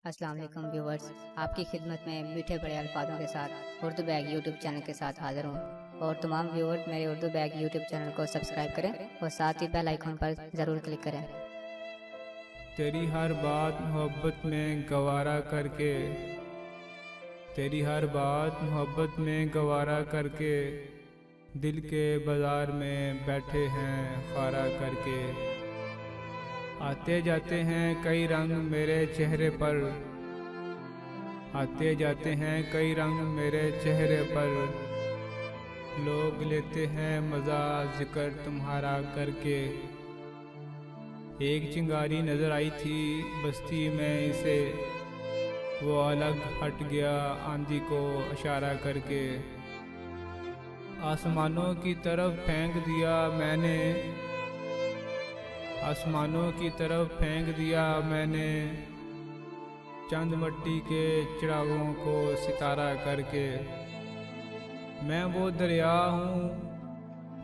अस्सलाम वालेकुम व्यूवर्स, आपकी खिदमत में मीठे बड़े अल्फाजों के साथ उर्दू बैग यूट्यूब चैनल के साथ हाज़िर हूँ और तमाम व्यूवर मेरे उर्दू बैग यूट्यूब चैनल को सब्सक्राइब करें और साथ ही बेल आइकन पर ज़रूर क्लिक करें। तेरी हर बात मोहब्बत में गवारा करके, तेरी हर बात मोहब्बत में गवारा करके, दिल के बाजार में बैठे हैं खारा करके। आते जाते हैं कई रंग मेरे चेहरे पर, आते जाते हैं कई रंग मेरे चेहरे पर, लोग लेते हैं मज़ा जिक्र तुम्हारा करके। एक चिंगारी नज़र आई थी बस्ती में इसे, वो अलग हट गया आंधी को इशारा करके। आसमानों की तरफ फेंक दिया मैंने, आसमानों की तरफ फेंक दिया मैंने, चंद मिट्टी के चिरागों को सितारा करके। मैं वो दरिया हूँ,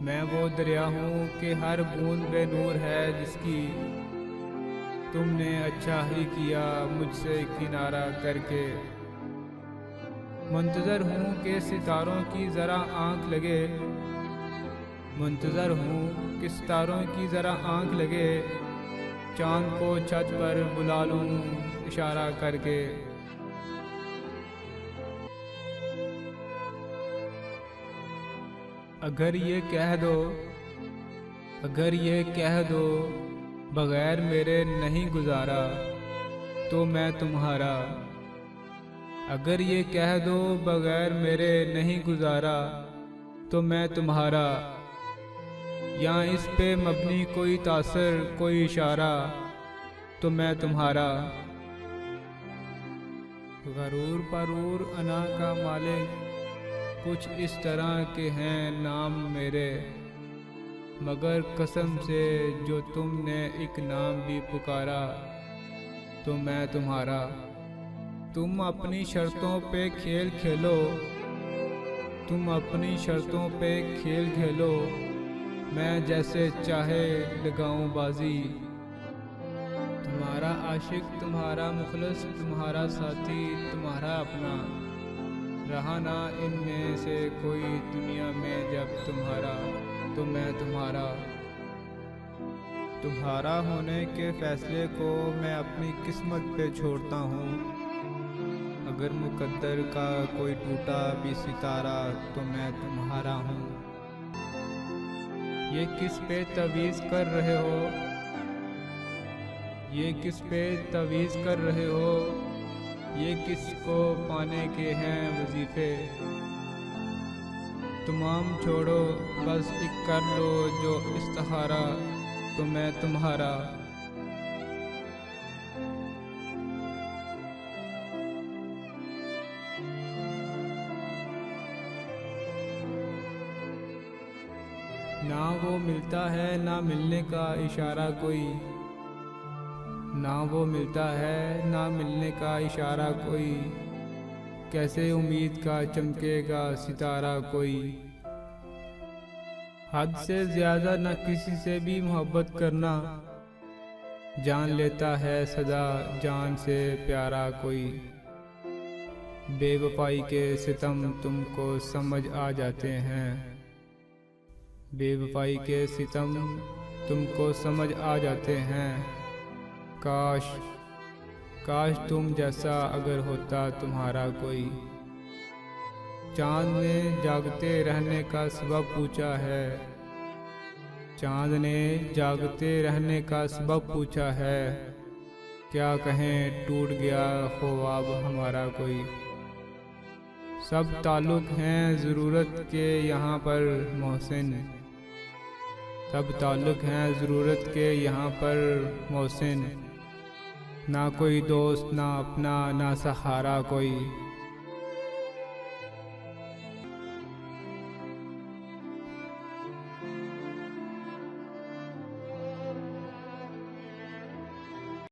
मैं वो दरिया हूँ कि हर बूंद बेनूर है जिसकी, तुमने अच्छा ही किया मुझसे किनारा करके। मुंतज़र हूँ कि सितारों की ज़रा आँख लगे, मुंतज़र हूँ कि सितारों की ज़रा आँख लगे, चाँद को छत पर बुला लूँ इशारा करके। अगर ये कह दो, अगर ये कह दो बग़ैर मेरे नहीं गुजारा तो मैं तुम्हारा, अगर ये कह दो बग़ैर मेरे नहीं गुजारा तो मैं तुम्हारा। या इस पे मबनी कोई तासर कोई इशारा तो मैं तुम्हारा। गरूर परूर अना का मालिक कुछ इस तरह के हैं नाम मेरे, मगर कसम से जो तुमने एक नाम भी पुकारा तो मैं तुम्हारा। तुम अपनी शर्तों पे खेल खेलो, तुम अपनी शर्तों पे खेल खेलो, मैं जैसे चाहे लगाऊं बाजी। तुम्हारा आशिक तुम्हारा मुखलिस तुम्हारा साथी तुम्हारा अपना, रहा ना इनमें से कोई दुनिया में जब तुम्हारा तो मैं तुम्हारा। तुम्हारा होने के फैसले को मैं अपनी किस्मत पे छोड़ता हूँ, अगर मुकद्दर का कोई टूटा भी सितारा तो मैं तुम्हारा हूँ। ये किस पे तवीज़ कर रहे हो, ये किस पे तवीज़ कर रहे हो, ये किसको पाने के हैं वजीफ़े। तमाम छोड़ो बस एक कर लो जो इस्तिखारा तो मैं तुम्हारा। ना वो मिलता है ना मिलने का इशारा कोई, ना वो मिलता है ना मिलने का इशारा कोई, कैसे उम्मीद का चमकेगा सितारा कोई। हद से ज़्यादा न किसी से भी मोहब्बत करना, जान लेता है सदा जान से प्यारा कोई। बेवफाई के सितम तुमको समझ आ जाते हैं, बेवफाई के सितम तुमको समझ आ जाते हैं। काश काश तुम जैसा अगर होता तुम्हारा कोई। चाँद ने जागते रहने का सबब पूछा है, चाँद ने जागते रहने का सबब पूछा है, क्या कहें टूट गया ख्वाब हमारा कोई। सब ताल्लुक़ हैं ज़रूरत के यहाँ पर मोहसिन, सब ताल्लुक़ हैं ज़रूरत के यहाँ पर मोहसिन। ना कोई दोस्त ना अपना ना सहारा कोई।